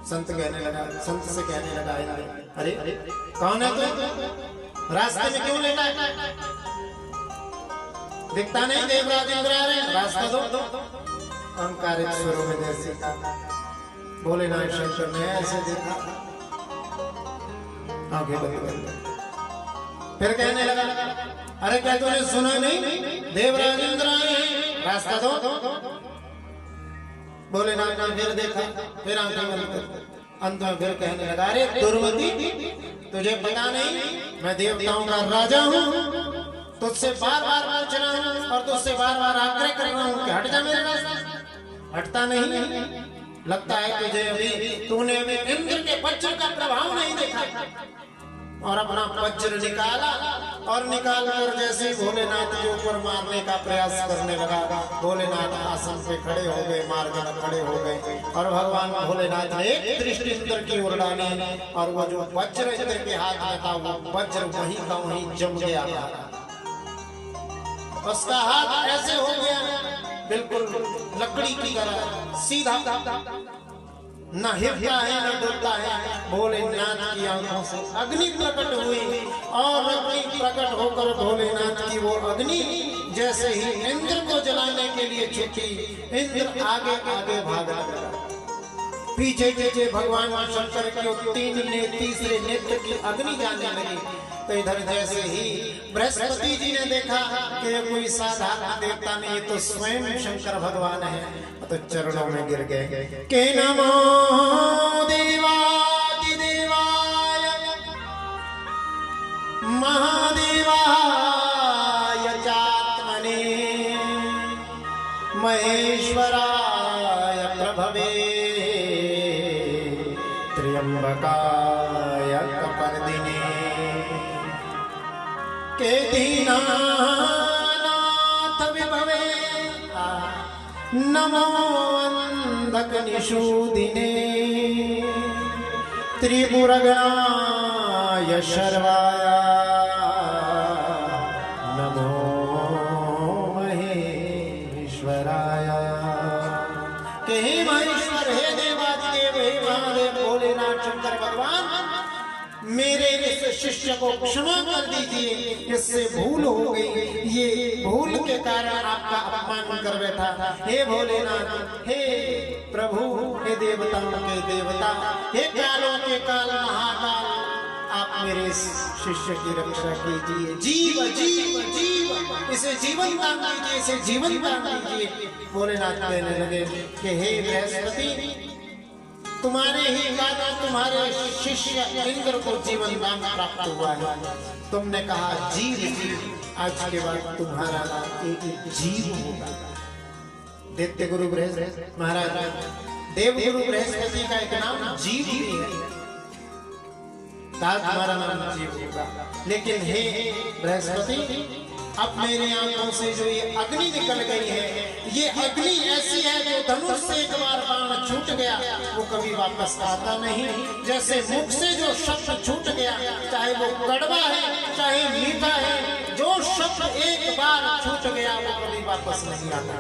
संत से कहने लगा अरे कौन है तू? रास्ते में क्यों लेटा है? दिखता नहीं देवराज इंद्र आ रहे हैं, रास्ता दो। अहंकारिक स्वरों में जैसे भोलेनाथ शंकर ने ऐसे देखा, आगे बंद। फिर कहने लगा अरे क्या तूने सुना नहीं? देवराज इंद्र आए हैं, रास्ता दो। भोलेनाथ ने फिर देखा, फिर आंखें बंद कर अंत में फिर कहने लगा अरे दुर्मति, तुझे पता नहीं मैं देवताओं का राजा हूँ, तुझसे बार बार पूछ रहा हूँ और तुझसे बार बार आग्रह कर रहा हूँ कि हट जा मेरे रास्ते। हटता नहीं। लगता है तुझे तूने अभी इंद्र के वज्र का प्रभाव नहीं देखा। और अपना वज्र निकाला और निकाल कर जैसे भोलेनाथ के ऊपर मारने का प्रयास करने लगा। भोलेनाथ आसन पे खड़े हो गए, मार्ग में खड़े हो गए और भगवान भोलेनाथ ने एक दृष्टि इंद्र की ओर डाली और वो जो वज्र इंद्र के हाथ में था वो वज्र वहीं का वहीं जम गया। उसका हाथ ऐसे हो गया बिल्कुल लकड़ी की तरह सीधा, न हिलता है न डरता है। भोलेनाथ की आंखों से अग्नि प्रकट हुई और अग्नि प्रकट होकर भोलेनाथ की वो अग्नि जैसे ही इंद्र को जलाने के लिए छुटी, इंद्र आगे आगे भागा, पीछे पीछे भगवान शंकर के तीसरे नेत्र की अग्नि जाने लगी। तो इधर जैसे ही बृहस्पति जी ने देखा कि कोई साधारण देवता नहीं, तो स्वयं शंकर भगवान है, तो चरणों में गिर गए के नमो देवादिदेवाय महादेवाय चात्मने महेश्वराय प्रभवे त्र्यंबकाय कपर्दिने के दीनानाथ विभवे नमो अंधक निषूदिने त्रिपुरगणाय शर्वाय नमो महेश्वराय। के हे महेश्वर, हे देवादिदेव, हे महादेव भोलेनाथ शंकर भगवान, मेरे इस शिष्य को क्षमा कर दीजिए, इससे भूल हो गई, ये भूल के कारण आपका अपमान कर बैठा। हे भोलेनाथ, हे प्रभु, हे देवताओं के देवता, हे कालों के काल महाकाल, आप मेरे इस शिष्य की रक्षा कीजिए। जीव जीव जीव, इसे जीवन दान दीजिए, इसे जीवन दान दीजिए। भोलेनाथ कहने लगे कि हे बृहस्पति, तुम्हारे ही कारण तुम्हारे शिष्य इंद्र को जीवन दान प्राप्त हुआ है। तुमने कहा जीव जीव, आज के बाद तुम्हारा एक जीव होगा। दैत्य गुरु बृहस्पति महाराज, देव गुरु बृहस्पति का एक नाम जीव भी है, तुम्हारा नाम जीव होगा। लेकिन हे बृहस्पति, अब मेरे आंखों से जो ये अग्नि निकल गई है, ये अग्नि ऐसी है जो धनुष से एक बार बाण छूट गया वो कभी वापस आता नहीं। जैसे मुख से जो शब्द छूट गया, चाहे वो कड़वा है चाहे मीठा है, जो शब्द एक बार छूट गया वो कभी वापस नहीं आता।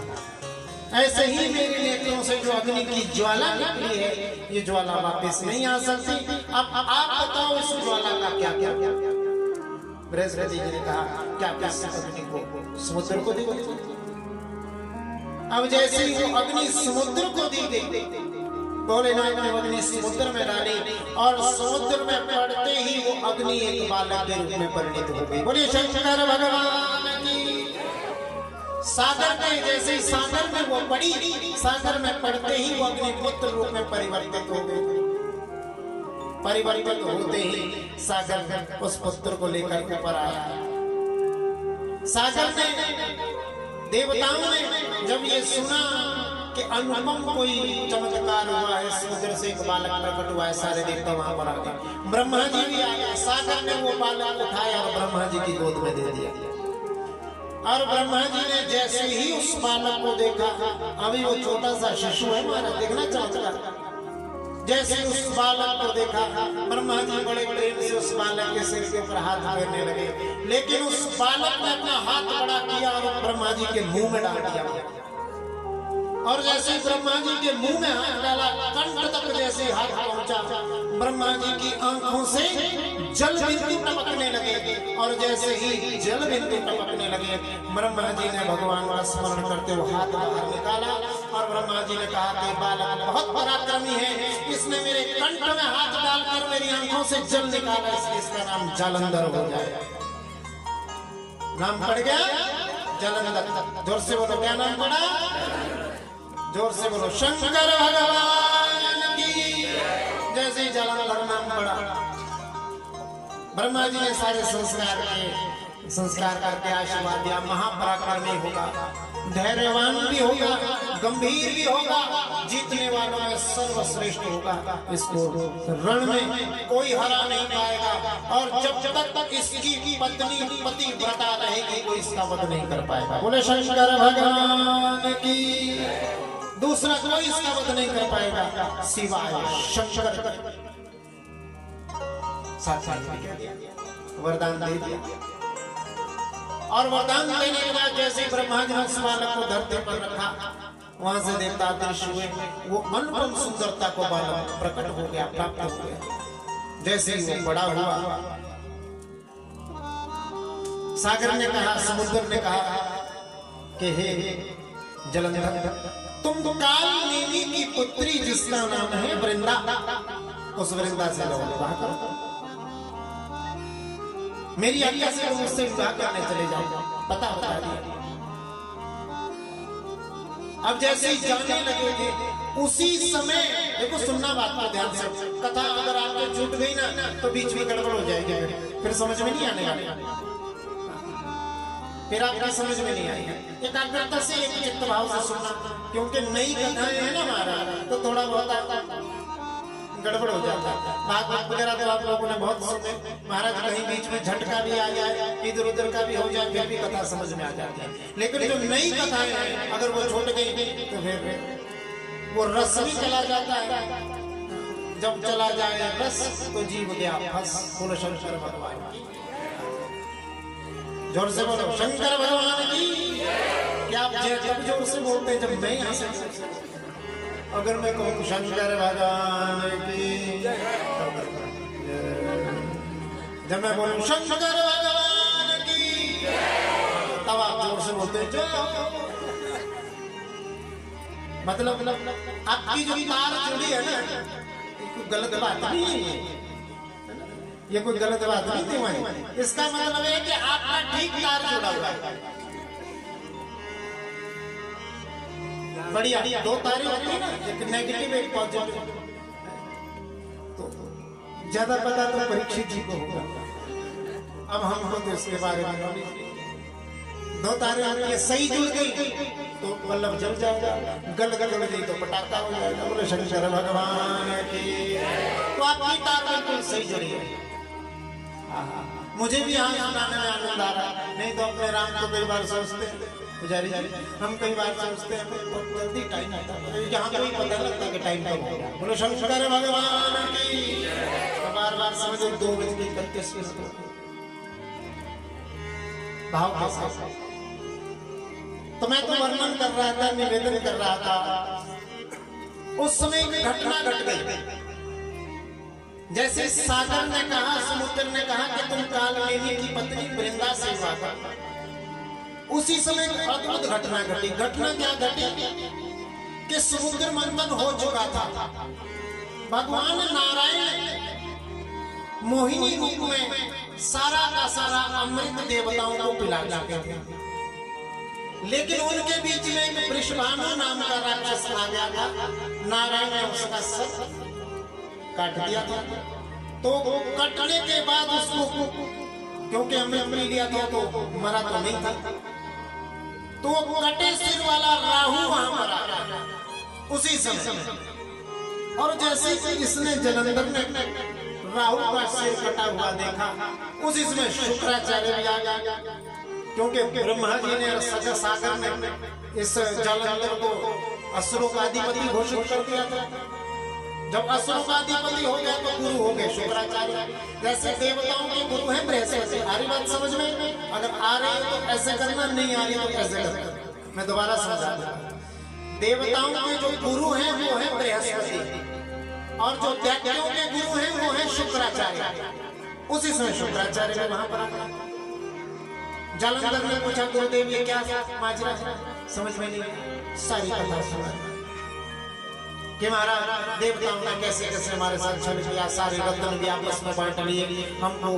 ऐसे ही मेरे नेत्रों से जो अग्नि की ज्वाला निकली है, ये ज्वाला वापस नहीं आ सकती। अब आप बताओ इस ज्वाला का क्या क्या? बृहस्पति जी ने कहा क्या क्या अग्नि को समुद्र को दी। अब जैसे ही वो अग्नि समुद्र को दी गई, भोलेनाथ ने अग्नि समुद्र में डाली और समुद्र में पड़ते ही वो अग्नि एक बालक के रूप में परिणित हो गई। बोलिए शंकर भगवान की। सागर में जैसे सागर में वो पड़ी, सागर में पड़ते ही वो अग्नि पुत्र रूप में परिवर्तित हो गई। परिवर्तित होते ही सागर उस पुत्र को लेकर ऊपर आया। सागर में देवताओं ने जब ये सुना कि अनुपम कोई चमत्कार हुआ है, समुद्र से एक बालक प्रकट हुआ है, सारे देवता वहां पर आ गए। ब्रह्मा जी भी आ गए। सागर ने वो बालक उठाया और ब्रह्मा जी की गोद में दे दिया। और ब्रह्मा जी ने जैसे ही उस बालक को देखा, अभी वो छोटा सा शिशु है, हमारा देखना चमत्कार, जैसे उस बालक को देखा, ब्रह्मा जी बड़े प्रेम से उस बालक के सिर के ऊपर हाथ फेरने लगे। लेकिन उस बालक ने अपना हाथ बड़ा किया और ब्रह्मा जी के मुंह में डाल दिया। और जैसे ब्रह्मा जी के मुंह में हाथ डाला, कंठ तक जैसे जैसे हाथ पहुंचा ब्रह्मा जी की आंखों से जल बिंदु टपकने लगे और जैसे ही जल बिंदु टपकने लगे ब्रह्मा जी ने भगवान का स्मरण करते हुए हाथ बाहर निकाला और ब्रह्मा जी ने कहा कि बालक बहुत पराक्रमी है, इसने मेरे कंठ में हाथ डालकर मेरी आंखों से जल निकाला, इसलिए इसका नाम जालंधर हो जाए। नाम पड़ गया जालंधर। जोर से बोलो, क्या नाम पड़ा? जोर से बोलो, शंकर भगवान की। जैसे जालंधर नाम पड़ा, ब्रह्मा जी ने सारे संस्कार करके आशीर्वाद दिया। महापराक्रमी होगा, धैर्यवान भी होगा, गंभीर भी होगा, जीतने वालों में सर्वश्रेष्ठ होगा, इसको रण में कोई हरा नहीं पाएगा और जब तक इसकी पत्नी पतिव्रता रहेगी कोई इसका वध नहीं कर पाएगा। बोले शंकर भगवान की। दूसरा कोई इसका वध नहीं कर पाएगा सिवाय शंकर। साथ वरदान दे दिया और वरदान देने के बाद जैसे ब्रह्मा जी ने उस बालक को धरती पर रखा, वहां से देवता दृश्य हुए, वो अनुपम सुंदरता को बालक प्रकट हो गया, प्राप्त हो गया। जैसे ही वो बड़ा हुआ, सागर ने कहा, समुद्र ने कहा कि हे जलंधर, तुम काल नेमी की पुत्री जिसका नाम है वृंदा, उस वृंदा से विवाह करो। मेरी आज्ञा से मुझसे विवाह करने चले जाओ, पता बता दिया। अब जैसे ही जाने लगे थे उसी समय, देखो सुनना बात को ध्यान से, कथा अगर आपको छूट गई ना तो बीच में गड़बड़ हो जाएगी, फिर समझ में नहीं आने वाला, फिर आपका समझ में नहीं आएगा। एकाग्रता से एक चित्त भाव से सुनना, क्योंकि नई कथाएं है ना हमारा, तो थोड़ा बहुत गड़बड़ हो जाता है। भागवत वगैरह तो आप लोगों ने बहुत सुने, महाराज कहीं बीच में झटका भी आ जाए, इधर उधर का भी हो जाए, फिर भी कथा समझ में आ जाती है। लेकिन जो नई कथाएं हैं अगर वो छूट गई तो फिर वो रस भी चला जाता है, जब चला जाए रस तो जीव गया फंस। बोलो शंकर भगवान की। जोर से बोलो, शंकर भगवान की। क्या आप जब जोर से बोलते जब नहीं हंसे? अगर मैं कहूँ शंकर भगवान की, जब मैं बोलूं शंकर भगवान की, तब आप जोर से बोलते जो। मतलब आपकी जो तार जुड़ी है ना, कोई गलत बात नहीं है, ये कोई गलत बात नहीं थी वही। इसका मतलब है कि आपका ठीक तार जुड़ा हुआ है। बढ़िया, दो तारे होती है ना, एक नेगेटिव एक पॉजिटिव। तो ज्यादा पता तो परीक्षित जी को होगा, अब हमको तो इसके बारे में दो तारे होती है, सही जुड़ गई तो बल्लभ जल जाएगा, गलत जुड़ गई तो पटाखा हो जाएगा। बोले शंकर भगवान की। तो आपकी तार बिल्कुल सही जुड़ी है। मुझे भी यहाँ सुनाने में आनंद आ रहा है, नहीं तो अपने राम को कई बार सोचते हैं पुजारी जी, हम कई बार सोचते हैं बहुत जल्दी टाइम आता है, यहाँ कोई पता लगता है कि टाइम कब होगा। बोलो शंकर भगवान की। बार बार समझो 2:31 भाव के साथ। तो मैं तो वर्णन कर रहा था, निवेदन कर रहा था, उस समय एक घटना घट गई। जैसे सागर ने कहा, समुद्र ने कहा कि तुम काल नेमी की पत्नी वृंदा से विवाह करो, उसी समय एक अद्भुत घटना घटी। घटना क्या घटी कि समुद्र मंथन हो चुका था, भगवान नारायण मोहिनी रूप में सारा का सारा अमृत देवताओं को पिला चुके थे, लेकिन उनके बीच में एक वृषभानु नाम का राक्षस आ गया था। नारायण ने उसका सर काट दिया था। तो कटने के बाद उसको, क्योंकि अमृत मिल गया था तो मरा तो नहीं था, तो कटे सिर वाला राहु वहां मरा उसी समय। और जैसे कि इसने जलंधर ने राहु का सिर कटा हुआ देखा, उसी समय शुक्राचार्य भी आ गया, क्योंकि ब्रह्मा जी ने सजा सागर में इस जलंधर को असुरों का अधिपति घोषित कर दिया था। जब असुरों का अधिपति हो गया तो गुरु हो गए शुक्राचार्य। जैसे देवताओं के गुरु हैं बृहस्पति। आ रही बात समझ में? अगर आ रही है तो ऐसे करना, नहीं आ रही तो ऐसे करना। मैं दोबारा समझा दूं। देवताओं के जो गुरु हैं वो है बृहस्पति, और जो दैत्यों के गुरु हैं वो है शुक्राचार्य। उसी समय शुक्राचार्य ने वहां पर जालंधर ने पूछा गुरुदेव ये क्या माजरा समझ में नहीं। सारी कथा सुना कि महाराज देवताओं ने कैसे कैसे हमारे साथ छल किया, सारे रत्न भी आपस में बांट लिए, हमको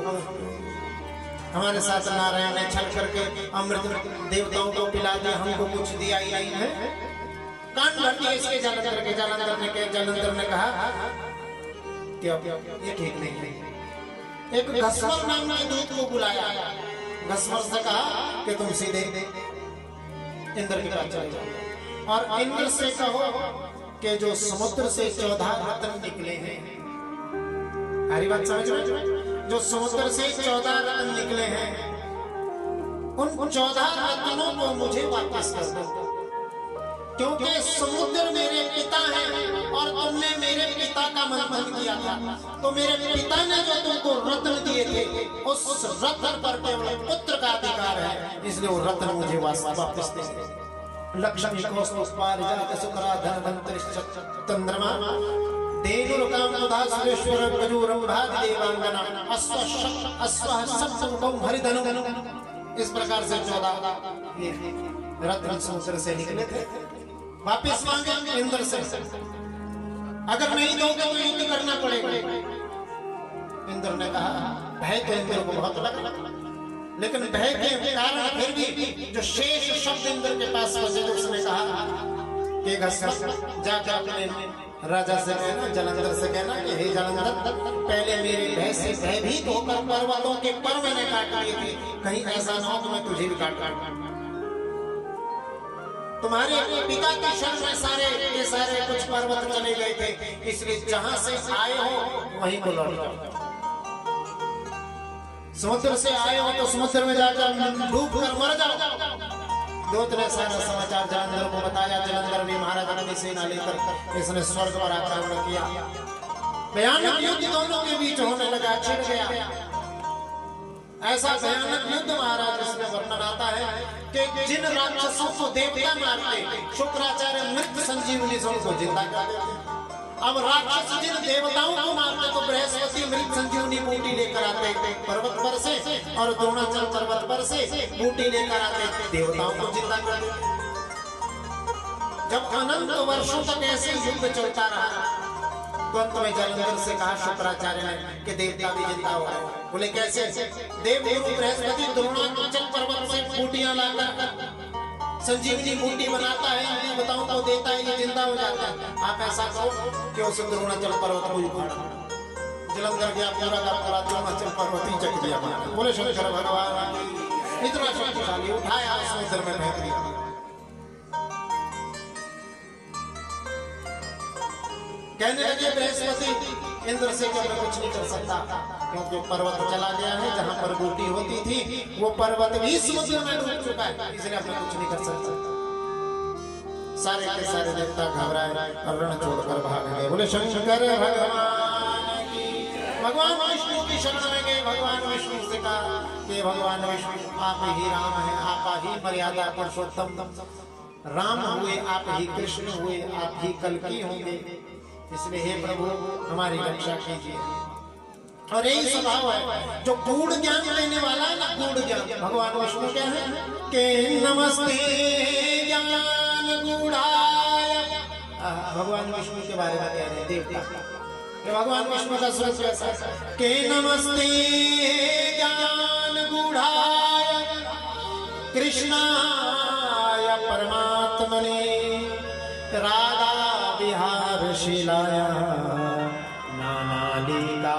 हमारे साथ नारायण ने छल करके अमृत देवताओं को पिला दिया, हमको कुछ दिया ही नहीं है। कान भर दिया इसके जालंधर के। जालंधर ने कहा कि ये ठीक नहीं है। एक घसवर नाम के दूत को बुलाया। घसवर से कहा कि तुम सीधे इंद्र के पास चले जाओ और इंद्र से कहो कि जो समुद्र से 14 रत्न निकले हैं, हरी बात समझ में, जो समुद्र से 14 रत्न निकले हैं उन 14 रत्नों को मुझे वापस कर दो, क्योंकि समुद्र मेरे पिता हैं और तुमने मेरे पिता का मंथन किया था, तो मेरे पिता ने जो तुमको रत्न दिए थे उस रत्न पर केवल पुत्र का अधिकार है, इसलिए वो रत्न मुझे वापस दे। लक्ष्मी कौस्तुभ पारिजात शुक्राधन धन्वंतरि चंद्रमा देनुर्कामदा सुरेश्वर कजूरंभाद देवांगना अश्वः सप्तमुखं हरिधनु। इस प्रकार से 14 ये रत्न समुद्र से निकले थे। वापिस मांगे इंद्र से, अगर नहीं दोगे तो युद्ध करना पड़ेगा। इंद्र ने कहा भय तो इंद्र को बहुत लगा, लेकिन भय के कारण फिर भी जो शेष शब्द इंद्र के पास पहुंचे, उसने कहा कि जाकर अपने राजा से कहना, जालंधर से कहना कि हे जालंधर, पहले मेरे भय से भयभीत होकर पर्वतों के पर मैंने काट लिए थे, कहीं ऐसा ना हो तो मैं तुझे भी काट तुम्हारे पिता के शरण में सारे कुछ पर्वत चले गए थे, इसलिए जहां से आए हो वहीं को लौट जाओ। समुद्र से आए हो तो समुद्र में जाकर डूब कर मर जाओ। दूत ने सारा समाचार जालंधर को बताया। जालंधर भी महाराज नदी सेना लेकर इसने स्वर्ग पर आक्रमण किया। भयानक युद्ध दोनों के बीच होने लगा, छिड़ गया। ऐसा भयानक युद्ध महाराज इसमें वर्णन आता है कि जिन राक्षसों को देवता मारते, शुक्राचार्य मृत संजीवनी से उनको जिंदा कर देते। अब राक्षस जिन देवताओं को मारते तो बृहस्पति मृत संजीवनी बूटी लेकर आते पर्वत पर से, और द्रोणाचल पर्वत पर से बूटी लेकर आते देवताओं को जिंदा कर देते। जब अनंत वर्षों तक ऐसे युद्ध चलता रहा तो अंत में जालंधर से कहा शुक्राचार्य ने कि देवता भी जिंदा हो गए। बोले कैसे? देवगुरु बृहस्पति द्रोणाचल पर्वत से बूटियां लाकर संजीवनी बूटी बनाता है, देवताओं को देता है, ये जिंदा हो जाता है। आप ऐसा करो कि उस द्रोणाचल पर्वत को उखाड़ो। जालंधर गया, पूरा का पूरा द्रोणाचल पर्वत ही चक दिया। बोले शंकर भगवान, इतना शक्तिशाली, उठाया समुद्र में फेंक दिया। कहने लगे बृहस्पति इंद्र से क्या मैं कुछ नहीं कर सकता, क्योंकि पर्वत चला गया है, जहां पर बूटी होती थी वो पर्वत भी समुद्र में डूब चुका है, इसलिए मैं कुछ नहीं कर सकता। सारे के सारे देवता घबराए और रण छोड़कर भाग गए। बोले शंकर भगवान की। भगवान विष्णु की शरण में गए। भगवान विष्णु से कहा कि भगवान विष्णु आप ही राम है, आप ही मर्यादा पुरुषोत्तम राम हुए, आप ही कृष्ण हुए, आप ही कल्कि होंगे, इसलिए हे प्रभु हमारी रक्षा कीजिए। और यही स्वभाव है जो गूढ़ ज्ञान देने वाला है ना, गूढ़ ज्ञान। भगवान विष्णु क्या है कि नमस्ते ज्ञान गूढ़ाय। भगवान विष्णु के बारे में कह रहे हैं देवता, भगवान विष्णु का स्वरूप ऐसा के नमस्ते ज्ञान गूढ़ाय कृष्णाय परमात्मने राधा विहार शीलाय नाना लीला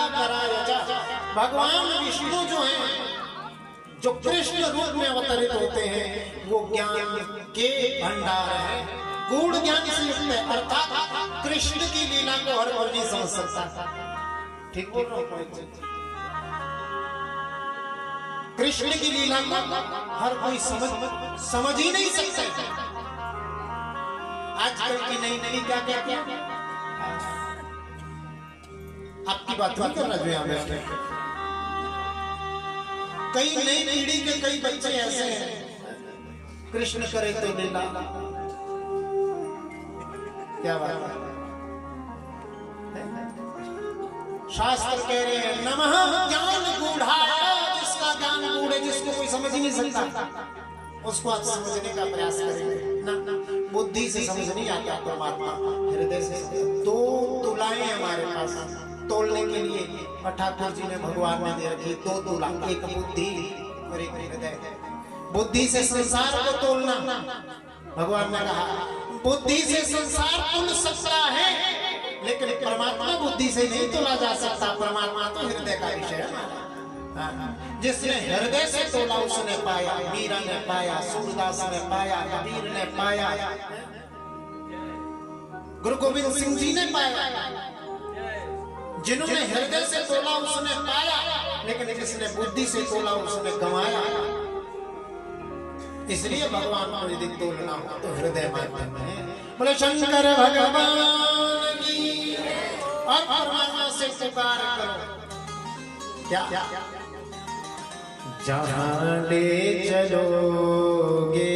कराय च। भगवान विष्णु जो हैं, जो कृष्ण रूप में अवतरित होते हैं, वो ज्ञान के भंडार है, गूढ़ ज्ञान से युक्त है, अर्थात कृष्ण की लीला को हर कोई नहीं समझ सकता। ठीक बोल रहा हूं? कृष्ण की लीला को हर कोई समझ ही नहीं सकता। आजकल की नई नई क्या आपकी बात नहीं कर रहा जो यहाँ बैठे, कई नई पीढ़ी के कई बच्चे ऐसे हैं, कृष्ण करे तो लीला, क्या बात है। शास्त्र कह रहे हैं नमः ज्ञान गूढ़ाय, जिसका ज्ञान गूढ़ है, जिसको कोई समझ ही नहीं सकता, उसको आप समझने का प्रयास करेंगे ना। बुद्धि से समझ नहीं आता परमात्मा, हृदय से। दो तुलाएं हमारे पास तोलने के लिए, और ठाकुर जी ने भगवान ने दे रखी दो तुला, एक बुद्धि और एक हृदय। बुद्धि से संसार को तोलना, भगवान ने कहा बुद्धि से संसार तुल सकता है, लेकिन परमात्मा बुद्धि से नहीं तोला जा सकता। परमात्मा तो हृदय का विषय है। जिसने हृदय से तोला उसने पाया, मीरा ने पाया, सूरदास ने पाया, कबीर ने पाया, गुरु गोविंद सिंह जी ने पाया। जिन्होंने हृदय से तोला उसने पाया, लेकिन जिसने बुद्धि से तोला उसने गंवाया। इसलिए भगवान को यदि तोलना हो तो हृदय माध्यम है। बोले शंकर भगवान की, और परमात्मा से पुकार करो। क्या जहां ले चलोगे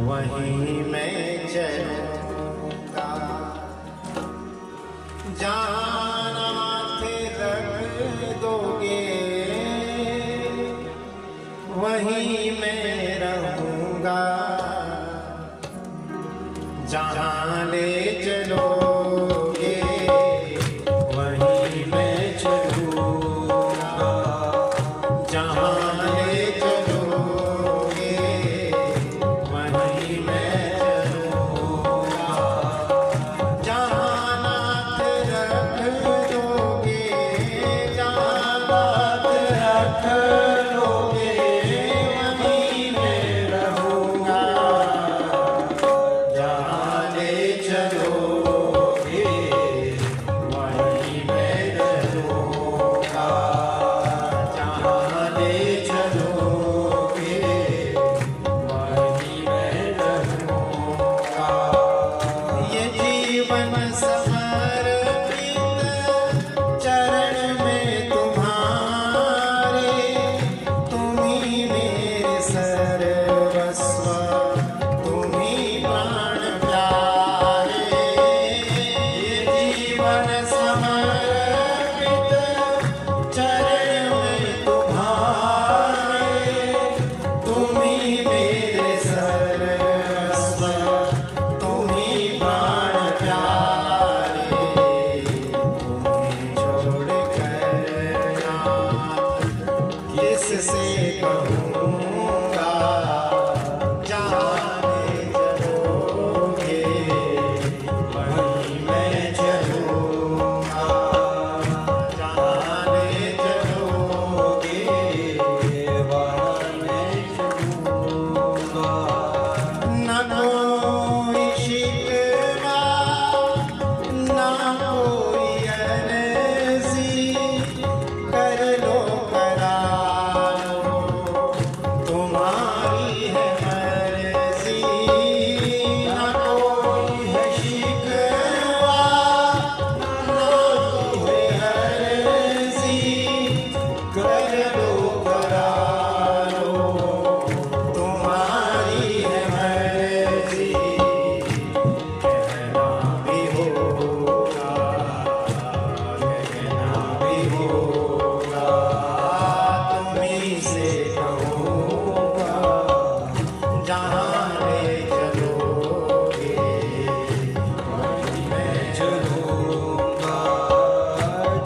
वहीं मैं चलूंगा, जहां माथे रख दोगे वहीं मैं रहूंगा, जहां ले चलोगे वहीं मैं चलूंगा, जहां ले चलोगे वहीं मैं चलूंगा, जहां नाथ रख दोगे, जहां नाथ रख दोगे वहीं मैं रहूंगा, जहां ले चलोगे वहीं मैं चलूंगा, जहां ले चलोगे वहीं मैं रहूंगा। ये जीवन समर्पित चरण में तुम्हारे, तुम ही मेरे सर्वस्व, तुम ही प्राण प्यारे। ये जीवन समर्पित चरण में तुम्हारे, तुम ही मेरे सर्वस्व, तुम ही प्राण प्यारे। तुम्हें छोड़कर किससे कहूँगा, जहाँ ले चलोगे वहीं मैं चलूँगा, जहाँ ले चलोगे वहीं मैं चलूँगा। न कोई शिकवा न कोई अर्ज़ी, कर लो करा लो तुम्हारी है मर्ज़ी। न कोई है शिकवा न कोई है अर्ज़ी, कर लो करा लो तुम्हारी है मर्ज़ी। कहना भी होगा, कहना भी होगा, तुम्हीं से कहूँगा, जहाँ ले चलोगे वहीं मैं चलूँगा,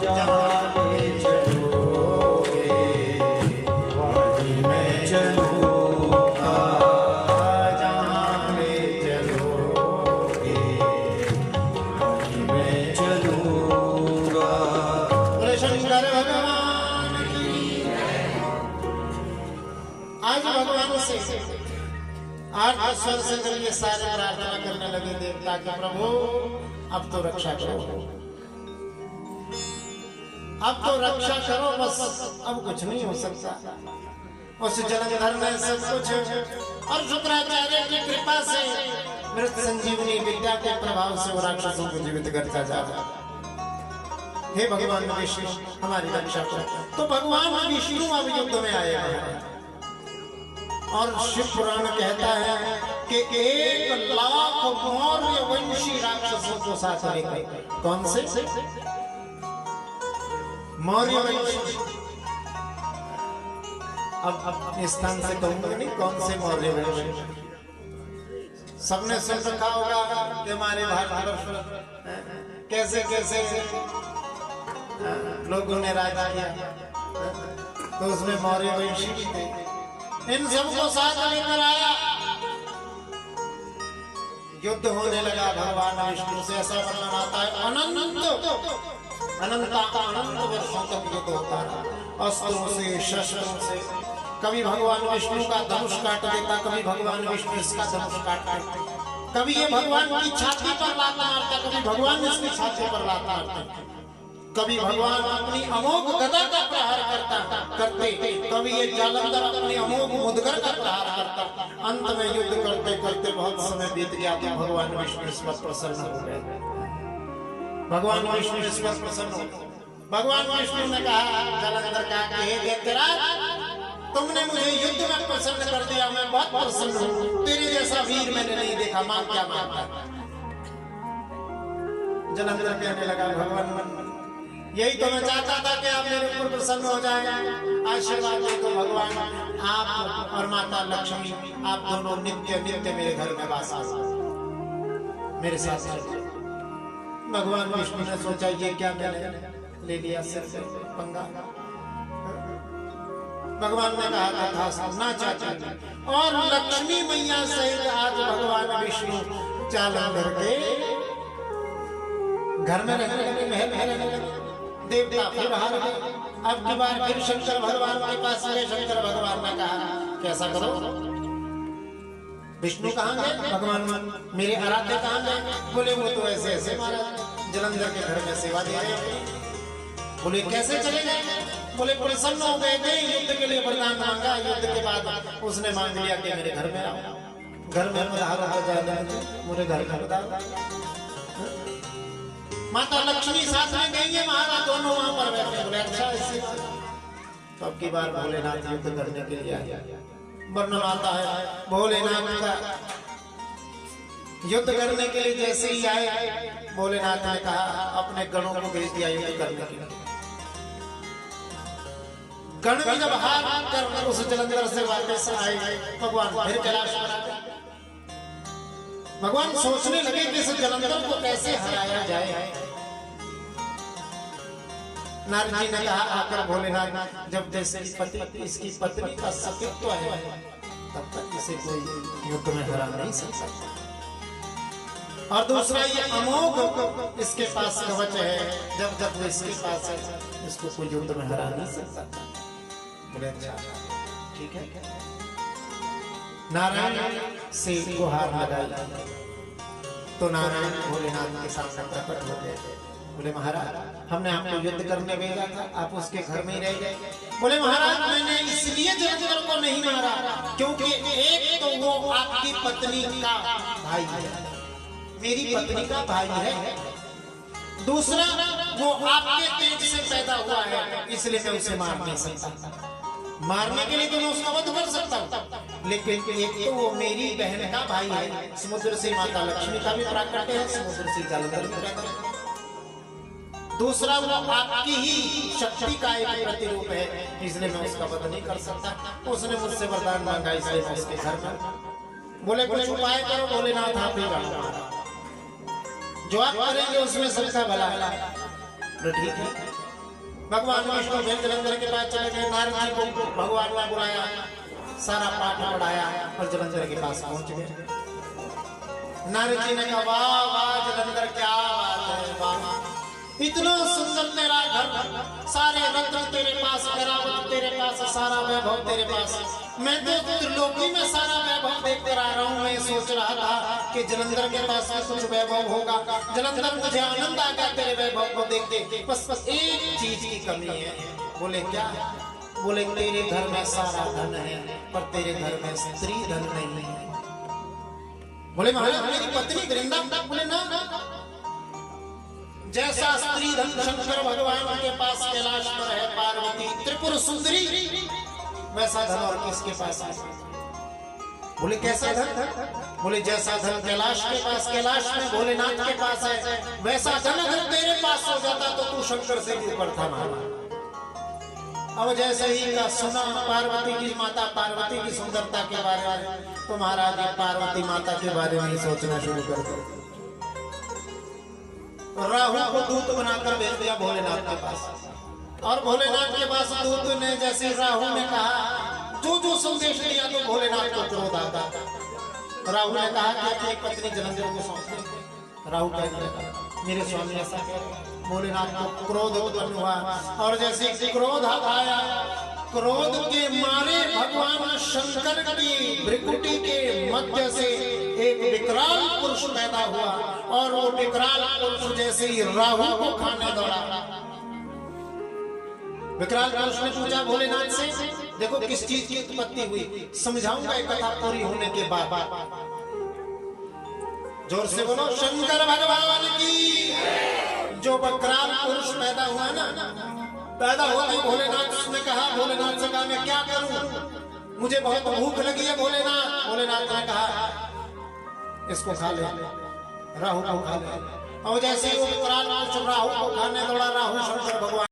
जहाँ ले चलोगे वहीं मैं चलूँगा, जहाँ ले चलोगे वहीं मैं चलूँगा। बोले शंकर भगवान की। आज भगवान से आठ स्वर से जब ये सारे प्रार्थना करने लगे देवता कि प्रभु अब तो रक्षा करो, अब तो रक्षा करो, बस अब कुछ नहीं हो सकता। उस जलंधर में सब कुछ और शुक्राचार्य की कृपा से मृत संजीवनी विद्या के प्रभाव से वो राक्षसों को जीवित करता जा रहा। हे भगवान विष्णु हमारी रक्षा करो। तो भगवान विष्णु अब युद्ध में आए हैं, और शिव पुराण कहता है कि 1 मौर्य वंशी राक्षसों को साथ लेकर। कौन से? मौर्य वंशी। अब इस स्थान से कहूंगा नहीं कौन से मौर्य वंशी। सबने सुन रखा होगा कि हमारे भारतवर्ष कैसे कैसे लोगों ने राज किया, तो उसमें मौर्य वंशी भी थे। इन सबको साथ लेकर आया, युद्ध होने लगा भगवान विष्णु से। ऐसा वर्णन आता है अनंत वर्षों तक युद्ध होता रहा, अस्त्रों से, शस्त्रों से। कभी भगवान विष्णु का धनुष काट देता, कभी भगवान विष्णु इसका धनुष काट देता, कभी ये भगवान की छाती पर लात मारता, कभी भगवान इसकी छाती पर लात मारता, कभी भगवान अपनी अमोघ गदा का प्रहार करते, कभी ये जालंधर अपनी अमोघ मुदगर का प्रहार करता। अंत में युद्ध करते करते बहुत समय बीत गया तो भगवान विष्णु इस पर प्रसन्न हो गए। भगवान विष्णु इस पर प्रसन्न हो गए। भगवान विष्णु ने कहा जालंधर का हे दैत्यराज, तुमने मुझे युद्ध में प्रसन्न कर दिया, मैं बहुत प्रसन्न हूँ। तेरे जैसा वीर मैंने नहीं देखा, मां क्या मांगता? जालंधर कहने लगा भगवान यही तो मैं चाहता था कि आप मेरे ऊपर प्रसन्न हो जाएं। आशीर्वाद दे तो भगवान, आप और माता लक्ष्मी आप दोनों नित्य नित्य मेरे घर में वास मेरे साथ रहिए। भगवान विष्णु ने सोचा ये क्या मैंने ले लिया सिर से पंगा। भगवान ने कहा था ना चाचा, और लक्ष्मी मैया सहित आज भगवान विष्णु जालंधर के घर में रहने लगे, महल में रहने लगे। देवता फिर बाहर गए। अब की बार फिर शंकर भगवान के पास गए। शंकर भगवान ने कहा कैसा करो? विष्णु कहाँ गए? भगवान मेरे आराध्य कहाँ गए? बोले वो तो ऐसे ऐसे महाराज जालंधर के घर में सेवा दे रहे हैं। बोले कैसे चले गए? बोले प्रसन्न हो गए थे, युद्ध के लिए वरदान मांगा। युद्ध के बाद उसने मांग लिया कि मेरे घर में आओ, घर में मेरे घर में बता। माता लक्ष्मी साथ में गई है, महाराज दोनों वहां पर बैठे। बोले अच्छा इससे तो अब की बार भोलेनाथ युद्ध करने के लिए आया। वर्णन आता है भोलेनाथ का युद्ध करने के लिए जैसे ही आए, भोलेनाथ ने कहा अपने गणों को भेज दिया युद्ध करने के लिए। गण भी जब हाथ कर उस जालंधर से वापस आए, भगवान फिर कैलाश पर आ गए। भगवान सोचने लगे कि इस जालंधर को कैसे हराया जाए। नारद जी ने कहा आकर भोलेनाथ, जब जैसे इसकी पत्नी का सतीत्व है तब तक इसे कोई युद्ध में हरा नहीं सकता। और दूसरा ये अमोघ इसके पास कवच है, जब जब इसके पास है इसको कोई युद्ध में हरा नहीं सकता। बोले अच्छा ठीक है। नारायण से गुहार लगाई तो नारायण भोलेनाथ के सामने प्रकट हो गए। बोले महाराज हमने आपको युद्ध करने भेजा था, आप उसके घर में ही रह गए। बोले महाराज मैंने इसलिए जालंधर को नहीं मारा क्योंकि एक तो वो आपकी पत्नी का भाई है, मेरी पत्नी का भाई है। दूसरा वो आपके तेज से पैदा हुआ है, इसलिए मैं उसे मार नहीं सकता। मारने के लिए तो मैं उसका वध कर सकता हूँ, लेकिन एक तो वो मेरी बहन का भाई है। समुद्र से माता लक्ष्मी का भी प्राकट्य है, समुद्र से जालंधर भी पैदा है। दूसरा वो आपकी ही शक्ति का एक प्रतिरूप है, इसलिए मैं उसका वध नहीं कर सकता। उसने मुझसे वरदान मांगा, इसलिए मैं उसके घर में। बोले कुछ उपाय करो भोलेनाथ, आप ही जानो, जो आप करेंगे उसमें सबका भला है। ठीक है। भगवान विष्णु फिर जालंधर के पास चले गए। नारद जी को भगवान ने बुलाया, सारा पाठ पढ़ाया और जालंधर के पास पहुंच गए। नारद जी ने कहा वाह वाह जालंधर क्या बात है, वाह इतना सुंदर तेरा घर, सारे रत्न तेरे पास, ऐरावत तेरे पास, सारा वैभव तेरे पास। मैं तो त्रिलोकी में सारा वैभव देखते रह रहा हूँ। मैं सोच रहा था कि जालंधर के पास में कुछ वैभव होगा। जालंधर मुझे आनंद आ गया तेरे वैभव को देख के, बस एक चीज की कमी है। बोले क्या? बोले तेरे घर में सारा धन है पर तेरे घर में स्त्री धन नहीं है। बोले महाराज मेरी पत्नी वृंदा। बोले ना, जैसा स्त्री धन शंकर भगवान के पास कैलाश पर है, पार्वती त्रिपुर सुंदरी, वैसा धन और किसके पास है? बोले कैसा धन? बोले जैसा धन कैलाश के पास, कैलाश में भोलेनाथ के पास है, वैसा धन अगर तेरे पास हो जाता तो तू शंकर से भी ऊपर था महाराज। अब जैसे ही का सुना पार्वती की माता पार्वती की सुंदरता के बारे में, तो महाराज पार्वती माता के बारे में सोचना शुरू कर दिया। राहु को दूत बनाकर भेज दिया भोलेनाथ के पास, और भोलेनाथ के पास दूत ने जैसे राहु ने कहा जो जो संदेश दिया तो भोलेनाथ को क्रोध आता। राहु ने कहा कि अपनी पत्नी जलंधर को सौंप दे। राहु कहने लगा मेरे स्वामी ऐसा क्या? भोलेनाथ को क्रोध उत्पन्न हुआ, और जैसे क्रोध आया, क्रोध के मारे भगवान शंकर की भ्रिकुटी के मध्य से एक विकराल पुरुष पैदा हुआ, और वो विकराल पुरुष जैसे ही राहु को खाने दौड़ा। विकराल पुरुष ने पूछा भोलेनाथ से, देखो किस चीज की उत्पत्ति हुई, समझाऊंगा ये कथा पूरी होने के बाद। जोर से बोलो शंकर भगवान की। जो विकराल पुरुष पैदा हुआ ना, पैदा होते भोलेनाथ ने कहा, भोलेनाथ से कहा मैं क्या करूं, मुझे बहुत भूख लगी है भोलेनाथ। भोलेनाथ ने कहा इसको खा ले, राहु को खा ले। और जैसे वो विकराल पुरुष राहु को खाने दौड़ा, राहु शंकर भगवान